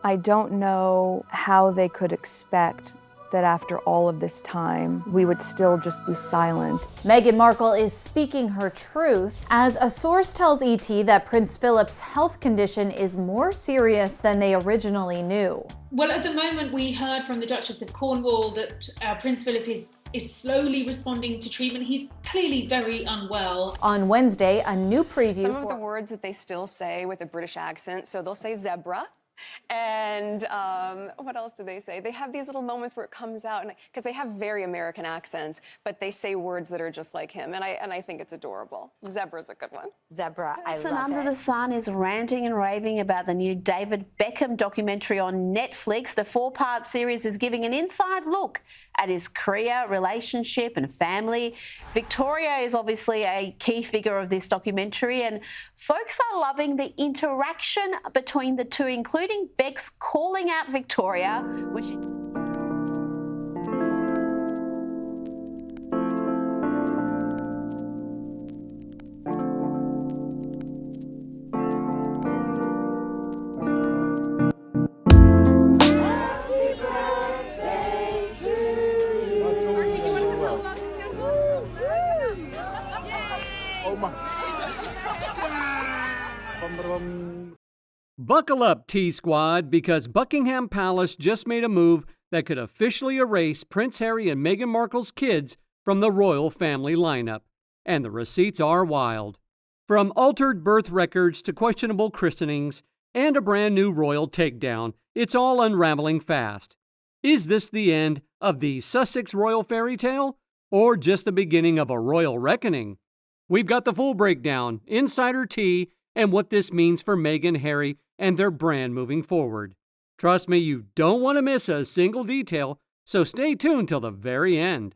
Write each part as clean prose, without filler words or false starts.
I don't know how they could expect that after all of this time, we would still just be silent. Meghan Markle is speaking her truth, as a source tells ET that Prince Philip's health condition is more serious than they originally knew. Well, at the moment, we heard from the Duchess of Cornwall that Prince Philip is slowly responding to treatment. He's clearly very unwell. On Wednesday, a new preview. Some of the words that they still say with a British accent, so they'll say zebra. And what else do they say? They have these little moments where it comes out, because they have very American accents, but they say words that are just like him, and I think it's adorable. Zebra's a good one. Zebra, I love it. Under the Sun is ranting and raving about the new David Beckham documentary on Netflix. The 4-part series is giving an inside look at his career, relationship and family. Victoria is obviously a key figure of this documentary, and folks are loving the interaction between the two, including Beck's calling out Victoria when she... Buckle up, T-Squad, because Buckingham Palace just made a move that could officially erase Prince Harry and Meghan Markle's kids from the royal family lineup. And the receipts are wild. From altered birth records to questionable christenings and a brand new royal takedown, it's all unraveling fast. Is this the end of the Sussex royal fairy tale, or just the beginning of a royal reckoning? We've got the full breakdown, insider tea, and what this means for Meghan, Harry, and their brand moving forward. Trust me, you don't want to miss a single detail, so stay tuned till the very end.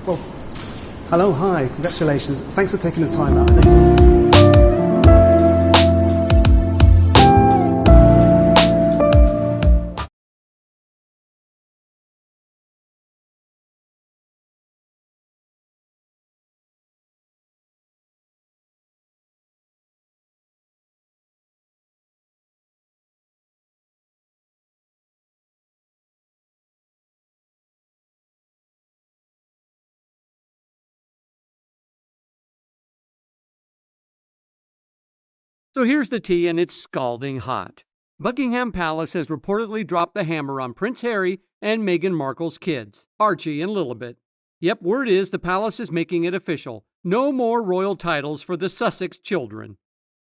Well, hello, hi, congratulations. Thanks for taking the time out. So here's the tea, and it's scalding hot. Buckingham Palace has reportedly dropped the hammer on Prince Harry and Meghan Markle's kids, Archie and Lilibet. Yep, word is the palace is making it official. No more royal titles for the Sussex children.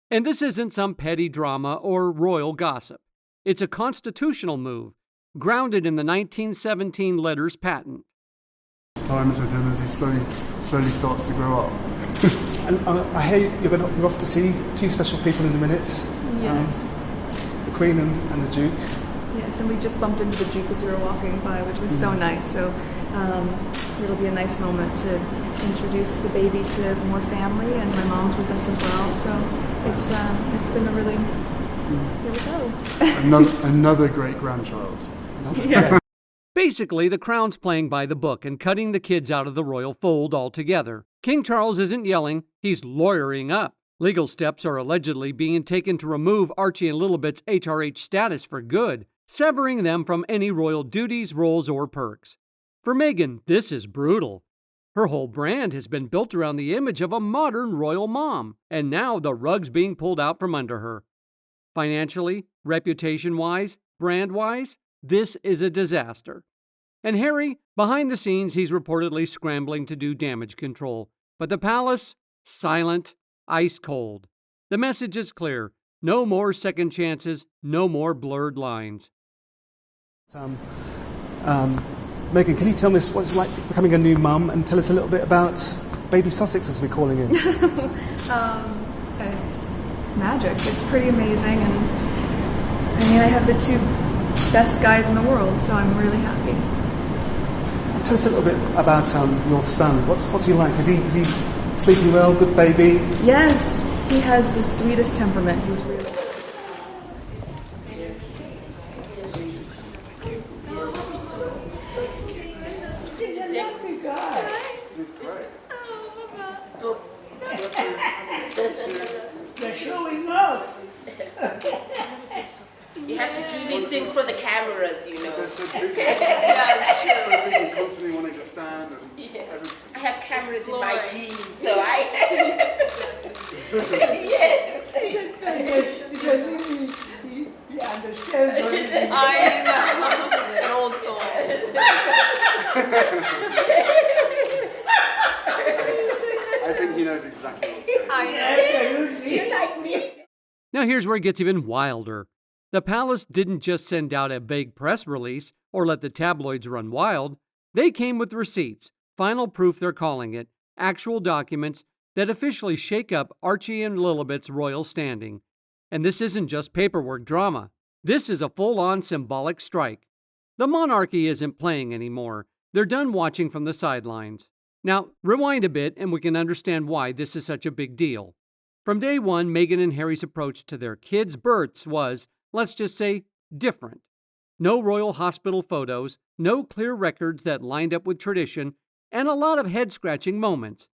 And this isn't some petty drama or royal gossip. It's a constitutional move, grounded in the 1917 letters patent. Times with him as he slowly starts to grow up. And I hear you're off to see two special people in a minute. Yes. The Queen and the Duke. Yes, and we just bumped into the Duke as we were walking by, which was so nice. So it'll be a nice moment to introduce the baby to more family, and my mom's with us as well. So it's been a really here we go. another great grandchild. Yeah. Basically, the crown's playing by the book and cutting the kids out of the royal fold altogether. King Charles isn't yelling, he's lawyering up. Legal steps are allegedly being taken to remove Archie and Lilibet's HRH status for good, severing them from any royal duties, roles, or perks. For Meghan, this is brutal. Her whole brand has been built around the image of a modern royal mom, and now the rug's being pulled out from under her. Financially, reputation-wise, brand-wise, this is a disaster. And Harry, behind the scenes, he's reportedly scrambling to do damage control. But the palace, silent, ice cold. The message is clear. No more second chances, no more blurred lines. Meghan, can you tell me what it's like becoming a new mum and tell us a little bit about baby Sussex, as we're calling him? It's magic. It's pretty amazing, and I mean, I have the two best guys in the world, so I'm really happy. Tell us a little bit about your son. What's he like? Is he sleeping well? Good baby? Yes, he has the sweetest temperament. He's really... They're showing off. You have to do these things for the cameras, you know. They're so busy. Yeah, so busy, constantly wanting to stand. And I have cameras in my jeans, so I. Yes. Because he understands what he's doing. I know. An old soul. I think he knows exactly what's going on. I know. You like me? Now here's where it gets even wilder. The palace didn't just send out a vague press release or let the tabloids run wild. They came with receipts, final proof they're calling it, actual documents that officially shake up Archie and Lilibet's royal standing. And this isn't just paperwork drama. This is a full-on symbolic strike. The monarchy isn't playing anymore. They're done watching from the sidelines. Now, rewind a bit and we can understand why this is such a big deal. From day one, Meghan and Harry's approach to their kids' births was, let's just say, different. No royal hospital photos, no clear records that lined up with tradition, and a lot of head-scratching moments.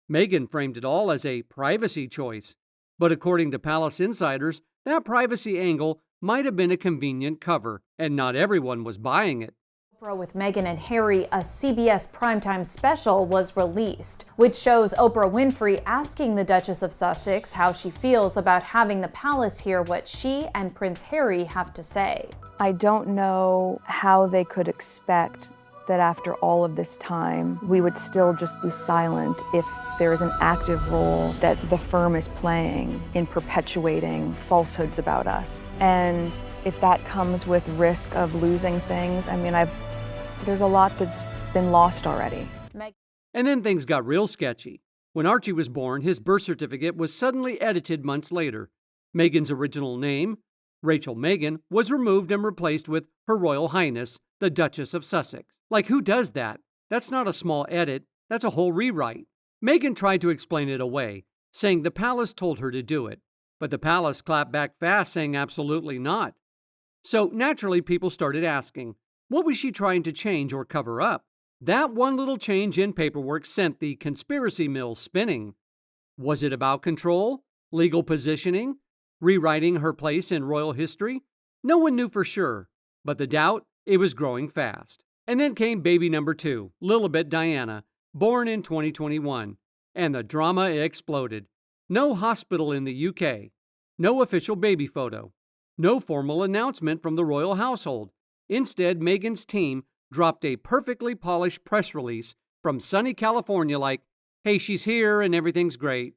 Meghan framed it all as a privacy choice. But according to palace insiders, that privacy angle might have been a convenient cover, and not everyone was buying it. Oprah with Meghan and Harry, a CBS primetime special was released, which shows Oprah Winfrey asking the Duchess of Sussex how she feels about having the palace hear what she and Prince Harry have to say. I don't know how they could expect that after all of this time, we would still just be silent if there is an active role that the firm is playing in perpetuating falsehoods about us. And if that comes with risk of losing things, I mean, there's a lot that's been lost already. And then things got real sketchy. When Archie was born, his birth certificate was suddenly edited months later. Meghan's original name, Rachel Meghan, was removed and replaced with Her Royal Highness, the Duchess of Sussex. Like, who does that? That's not a small edit, that's a whole rewrite. Meghan tried to explain it away, saying the palace told her to do it. But the palace clapped back fast, saying absolutely not. So naturally, people started asking, what was she trying to change or cover up? That one little change in paperwork sent the conspiracy mill spinning. Was it about control? Legal positioning? Rewriting her place in royal history? No one knew for sure, but the doubt, it was growing fast. And then came baby number 2, Lilibet Diana, born in 2021, and the drama exploded. No hospital in the UK, no official baby photo, no formal announcement from the royal household. Instead, Meghan's team dropped a perfectly polished press release from sunny California like, hey, she's here and everything's great.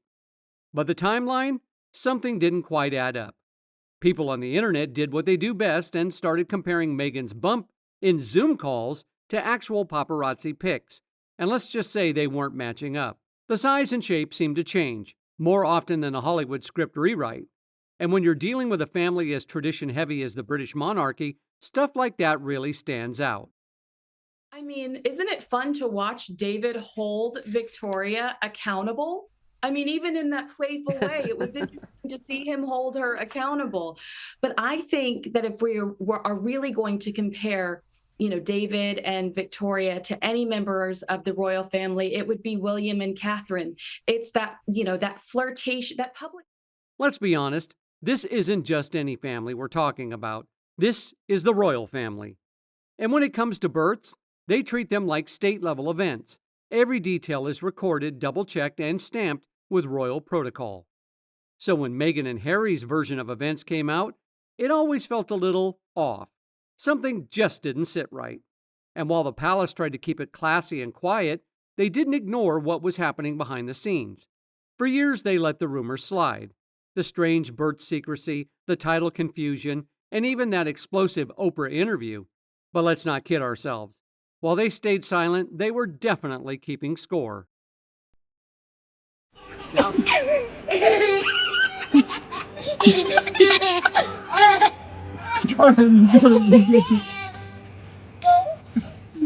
But the timeline? Something didn't quite add up. People on the internet did what they do best and started comparing Meghan's bump in Zoom calls to actual paparazzi pics. And let's just say they weren't matching up. The size and shape seemed to change, more often than a Hollywood script rewrite. And when you're dealing with a family as tradition-heavy as the British monarchy, stuff like that really stands out. I mean, isn't it fun to watch David hold Victoria accountable? I mean, even in that playful way, it was interesting to see him hold her accountable. But I think that if we are really going to compare, David and Victoria to any members of the royal family, it would be William and Catherine. It's that, that flirtation, that public. Let's be honest, this isn't just any family we're talking about. This is the royal family. And when it comes to births, they treat them like state-level events. Every detail is recorded, double-checked, and stamped with royal protocol. So when Meghan and Harry's version of events came out, it always felt a little off. Something just didn't sit right. And while the palace tried to keep it classy and quiet, they didn't ignore what was happening behind the scenes. For years, they let the rumors slide. The strange birth secrecy, the title confusion, and even that explosive Oprah interview. But let's not kid ourselves. While they stayed silent, they were definitely keeping score.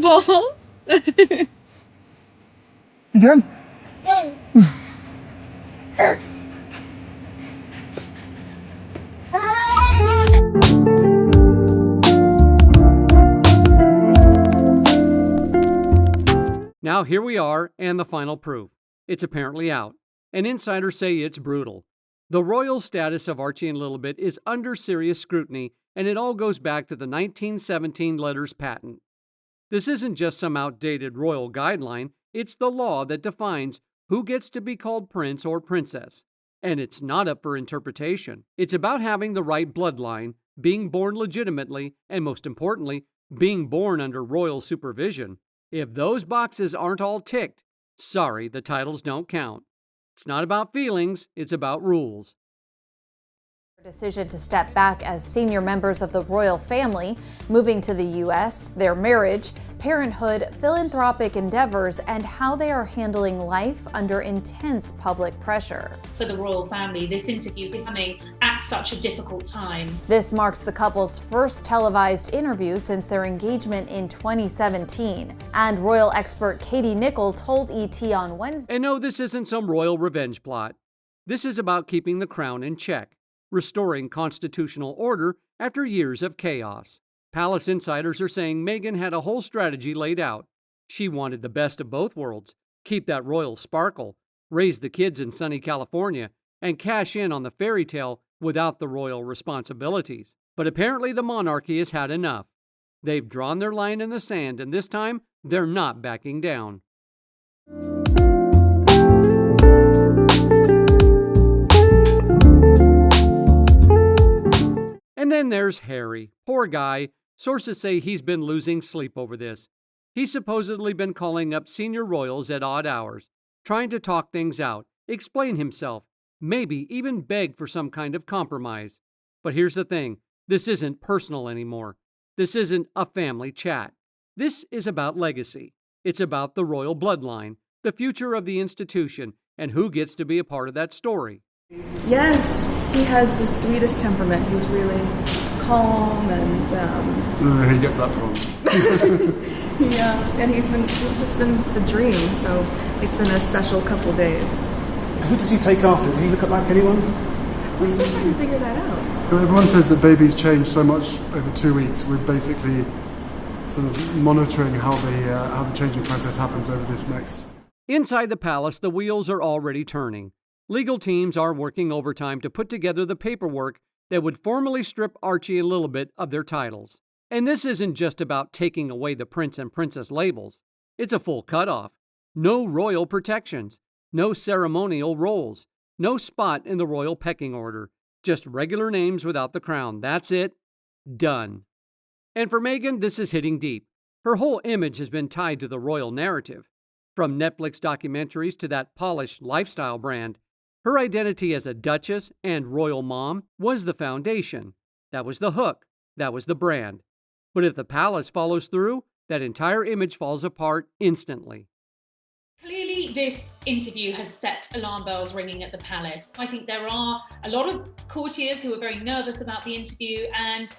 Ball. Again? Now here we are, and the final proof. It's apparently out, and insiders say it's brutal. The royal status of Archie and Lilibet is under serious scrutiny, and it all goes back to the 1917 letters patent. This isn't just some outdated royal guideline, it's the law that defines who gets to be called prince or princess. And it's not up for interpretation. It's about having the right bloodline, being born legitimately, and most importantly, being born under royal supervision. If those boxes aren't all ticked, sorry, the titles don't count. It's not about feelings, it's about rules. Decision to step back as senior members of the royal family, moving to the U.S., their marriage, parenthood, philanthropic endeavors, and how they are handling life under intense public pressure. For the royal family, this interview is coming at such a difficult time. This marks the couple's first televised interview since their engagement in 2017. And royal expert Katie Nichol told ET on Wednesday. And no, this isn't some royal revenge plot. This is about keeping the crown in check, restoring constitutional order after years of chaos. Palace insiders are saying Meghan had a whole strategy laid out. She wanted the best of both worlds, keep that royal sparkle, raise the kids in sunny California, and cash in on the fairy tale without the royal responsibilities. But apparently the monarchy has had enough. They've drawn their line in the sand, and this time they're not backing down. And then there's Harry. Poor guy. Sources say he's been losing sleep over this. He's supposedly been calling up senior royals at odd hours, trying to talk things out, explain himself, maybe even beg for some kind of compromise. But here's the thing. This isn't personal anymore. This isn't a family chat. This is about legacy. It's about the royal bloodline, the future of the institution, and who gets to be a part of that story. Yes, he has the sweetest temperament. He's really calm and I don't know where he gets that from. and he's just been the dream. So it's been a special couple days. Who does he take after? Does he look like anyone? We're still trying to figure that out. Everyone says that babies change so much over 2 weeks. We're basically sort of monitoring how the changing process happens over this next. Inside the palace, the wheels are already turning. Legal teams are working overtime to put together the paperwork that would formally strip Archie and Lilibet of their titles. And this isn't just about taking away the prince and princess labels. It's a full cutoff. No royal protections, no ceremonial roles, no spot in the royal pecking order, just regular names without the crown. That's it. Done. And for Meghan, this is hitting deep. Her whole image has been tied to the royal narrative. From Netflix documentaries to that polished lifestyle brand, her identity as a duchess and royal mom was the foundation. That was the hook. That was the brand. But if the palace follows through, that entire image falls apart instantly. Clearly, this interview has set alarm bells ringing at the palace. I think there are a lot of courtiers who are very nervous about the interview and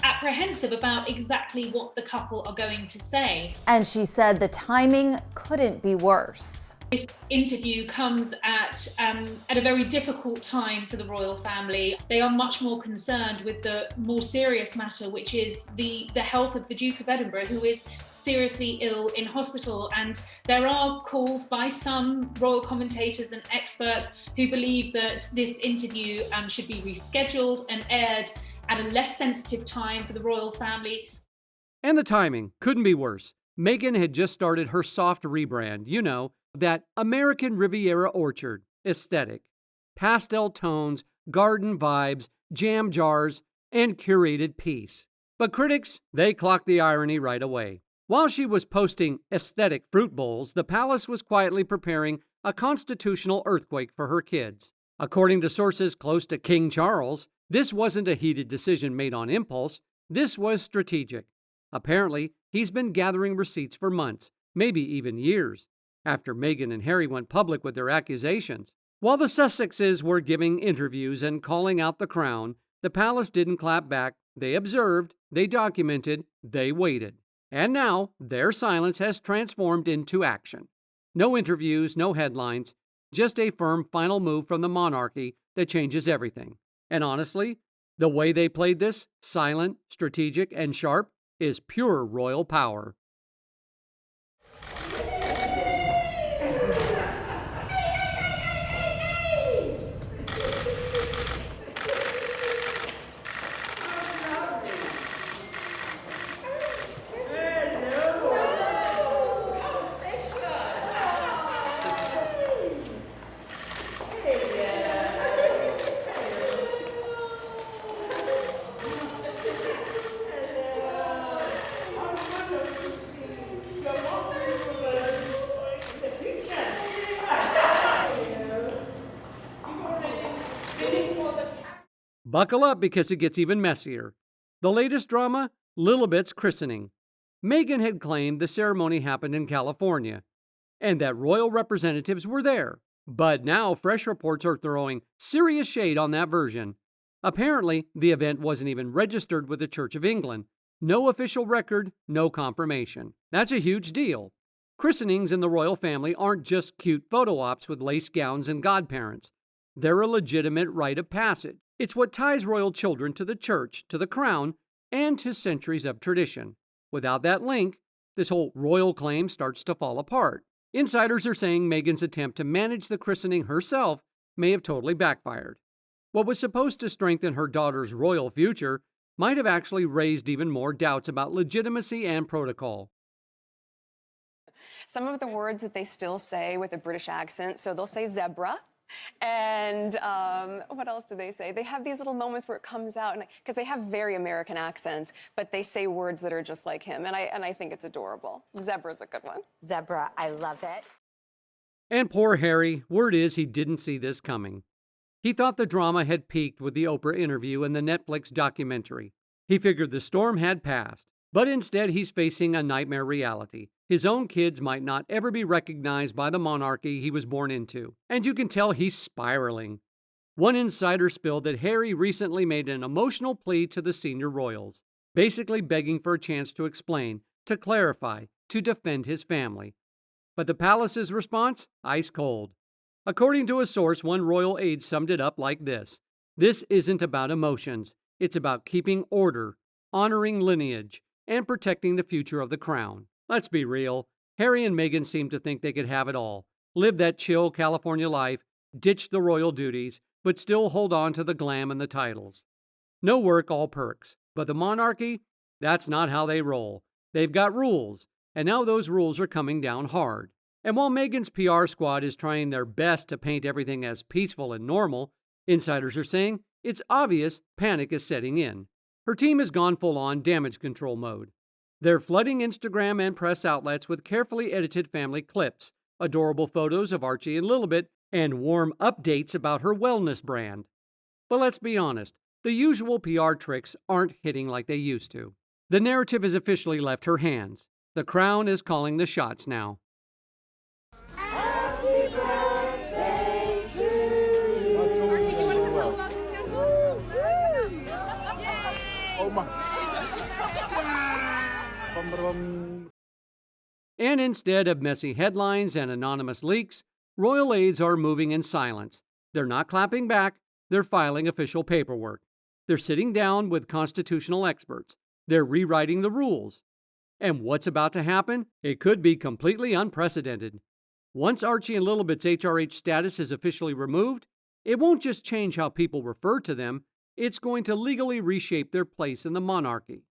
apprehensive about exactly what the couple are going to say. And she said the timing couldn't be worse. This interview comes at a very difficult time for the royal family. They are much more concerned with the more serious matter, which is the health of the Duke of Edinburgh, who is seriously ill in hospital. And there are calls by some royal commentators and experts who believe that this interview should be rescheduled and aired at a less sensitive time for the royal family. And the timing couldn't be worse. Meghan had just started her soft rebrand, you know, that American Riviera orchard aesthetic. Pastel tones, garden vibes, jam jars, and curated peace. But critics, they clocked the irony right away. While she was posting aesthetic fruit bowls, the palace was quietly preparing a constitutional earthquake for her kids. According to sources close to King Charles, this wasn't a heated decision made on impulse. This was strategic. Apparently, he's been gathering receipts for months, maybe even years, after Meghan and Harry went public with their accusations. While the Sussexes were giving interviews and calling out the crown, the palace didn't clap back. They observed, they documented, they waited. And now, their silence has transformed into action. No interviews, no headlines, just a firm final move from the monarchy that changes everything. And honestly, the way they played this, silent, strategic, and sharp, is pure royal power. Buckle up because it gets even messier. The latest drama, Lilibet's christening. Meghan had claimed the ceremony happened in California and that royal representatives were there. But now fresh reports are throwing serious shade on that version. Apparently, the event wasn't even registered with the Church of England. No official record, no confirmation. That's a huge deal. Christenings in the royal family aren't just cute photo ops with lace gowns and godparents. They're a legitimate rite of passage. It's what ties royal children to the church, to the crown, and to centuries of tradition. Without that link, this whole royal claim starts to fall apart. Insiders are saying Meghan's attempt to manage the christening herself may have totally backfired. What was supposed to strengthen her daughter's royal future might have actually raised even more doubts about legitimacy and protocol. Some of the words that they still say with a British accent, so they'll say zebra. And what else do they say? They have these little moments where it comes out, because they have very American accents, but they say words that are just like him, and I think it's adorable. Zebra's a good one. Zebra, I love it. And poor Harry, word is he didn't see this coming. He thought the drama had peaked with the Oprah interview and the Netflix documentary. He figured the storm had passed, but instead he's facing a nightmare reality. His own kids might not ever be recognized by the monarchy he was born into, and you can tell he's spiraling. One insider spilled that Harry recently made an emotional plea to the senior royals, basically begging for a chance to explain, to clarify, to defend his family. But the palace's response? Ice cold. According to a source, one royal aide summed it up like this: "This isn't about emotions. It's about keeping order, honoring lineage, and protecting the future of the crown." Let's be real. Harry and Meghan seem to think they could have it all. Live that chill California life, ditch the royal duties, but still hold on to the glam and the titles. No work, all perks. But the monarchy? That's not how they roll. They've got rules, and now those rules are coming down hard. And while Meghan's PR squad is trying their best to paint everything as peaceful and normal, insiders are saying it's obvious panic is setting in. Her team has gone full-on damage control mode. They're flooding Instagram and press outlets with carefully edited family clips, adorable photos of Archie and Lilibet, and warm updates about her wellness brand. But let's be honest, the usual PR tricks aren't hitting like they used to. The narrative has officially left her hands. The crown is calling the shots now. Happy birthday to you. Archie, you want to blow out the candle? Oh my. And instead of messy headlines and anonymous leaks, royal aides are moving in silence. They're not clapping back, they're filing official paperwork. They're sitting down with constitutional experts. They're rewriting the rules. And what's about to happen? It could be completely unprecedented. Once Archie and Lilibet's HRH status is officially removed, it won't just change how people refer to them, it's going to legally reshape their place in the monarchy.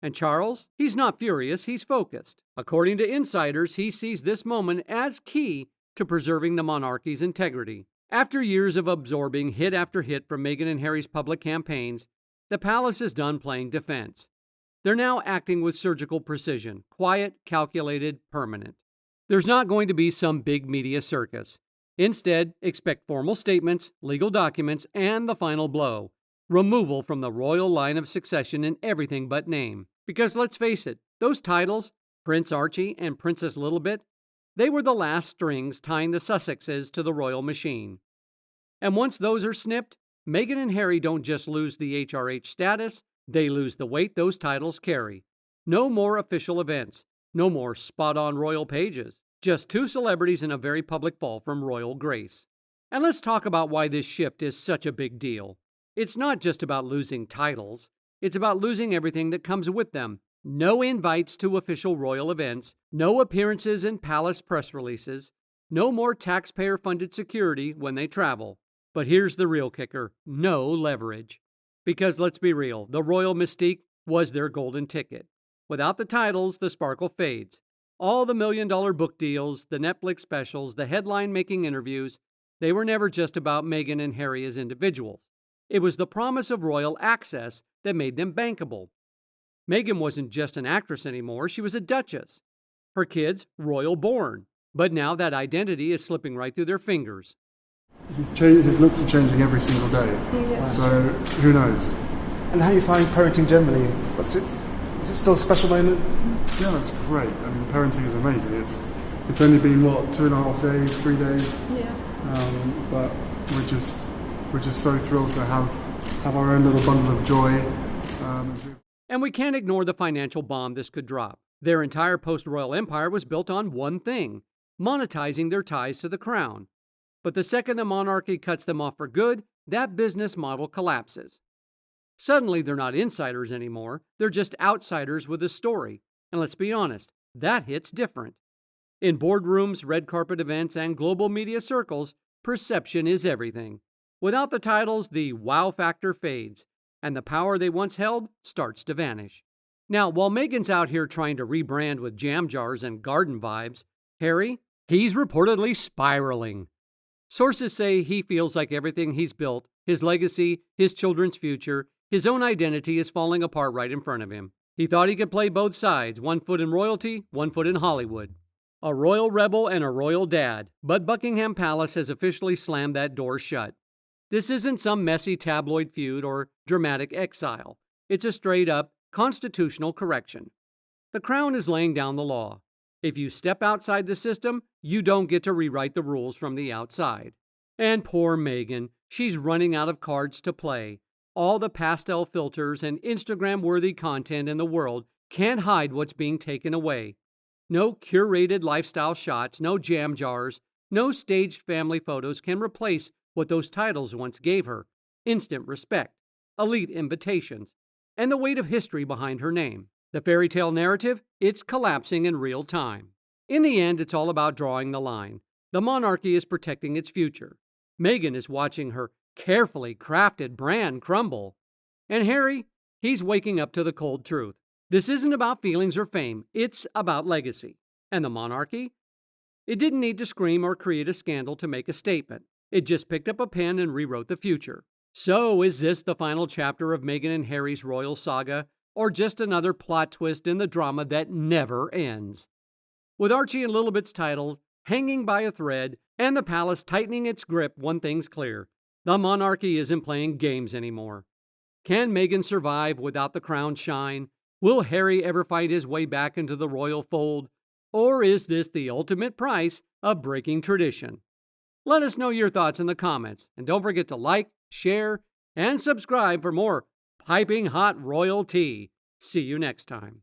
And Charles, he's not furious, he's focused. According to insiders, he sees this moment as key to preserving the monarchy's integrity. After years of absorbing hit after hit from Meghan and Harry's public campaigns, the palace is done playing defense. They're now acting with surgical precision, quiet, calculated, permanent. There's not going to be some big media circus. Instead, expect formal statements, legal documents, and the final blow: removal from the royal line of succession in everything but name. Because let's face it, those titles, Prince Archie and Princess Lilibet, they were the last strings tying the Sussexes to the royal machine. And once those are snipped, Meghan and Harry don't just lose the HRH status, they lose the weight those titles carry. No more official events, no more spot-on royal pages, just two celebrities in a very public fall from royal grace. And let's talk about why this shift is such a big deal. It's not just about losing titles, it's about losing everything that comes with them. No invites to official royal events, no appearances in palace press releases, no more taxpayer-funded security when they travel. But here's the real kicker: no leverage. Because let's be real, the royal mystique was their golden ticket. Without the titles, the sparkle fades. All the million-dollar book deals, the Netflix specials, the headline-making interviews, they were never just about Meghan and Harry as individuals. It was the promise of royal access that made them bankable. Meghan wasn't just an actress anymore, she was a duchess. Her kids, royal born. But now that identity is slipping right through their fingers. His looks are changing every single day, Yeah. so who knows? And how you find parenting generally? Is it still a special moment? Yeah, that's great. I mean, parenting is amazing. It's only been, 2.5 days, 3 days? Yeah. But we're just so thrilled to have our own little bundle of joy. And we can't ignore the financial bomb this could drop. Their entire post-royal empire was built on one thing: monetizing their ties to the crown. But the second the monarchy cuts them off for good, that business model collapses. Suddenly, they're not insiders anymore, they're just outsiders with a story. And let's be honest, that hits different. In boardrooms, red carpet events, and global media circles, perception is everything. Without the titles, the wow factor fades, and the power they once held starts to vanish. Now, while Meghan's out here trying to rebrand with jam jars and garden vibes, Harry, he's reportedly spiraling. Sources say he feels like everything he's built, his legacy, his children's future, his own identity is falling apart right in front of him. He thought he could play both sides, one foot in royalty, one foot in Hollywood. A royal rebel and a royal dad, but Buckingham Palace has officially slammed that door shut. This isn't some messy tabloid feud or dramatic exile. It's a straight-up constitutional correction. The crown is laying down the law. If you step outside the system, you don't get to rewrite the rules from the outside. And poor Meghan, she's running out of cards to play. All the pastel filters and Instagram-worthy content in the world can't hide what's being taken away. No curated lifestyle shots, no jam jars, no staged family photos can replace what those titles once gave her: instant respect, elite invitations, and the weight of history behind her name. The fairy tale narrative, it's collapsing in real time. In the end, it's all about drawing the line. The monarchy is protecting its future. Meghan is watching her carefully crafted brand crumble. And Harry, he's waking up to the cold truth. This isn't about feelings or fame, it's about legacy. And the monarchy? It didn't need to scream or create a scandal to make a statement. It just picked up a pen and rewrote the future. So is this the final chapter of Meghan and Harry's royal saga, or just another plot twist in the drama that never ends? With Archie and Lilibet's title hanging by a thread and the palace tightening its grip, one thing's clear: the monarchy isn't playing games anymore. Can Meghan survive without the crown shine? Will Harry ever fight his way back into the royal fold? Or is this the ultimate price of breaking tradition? Let us know your thoughts in the comments, and don't forget to like, share, and subscribe for more piping hot royal tea. See you next time.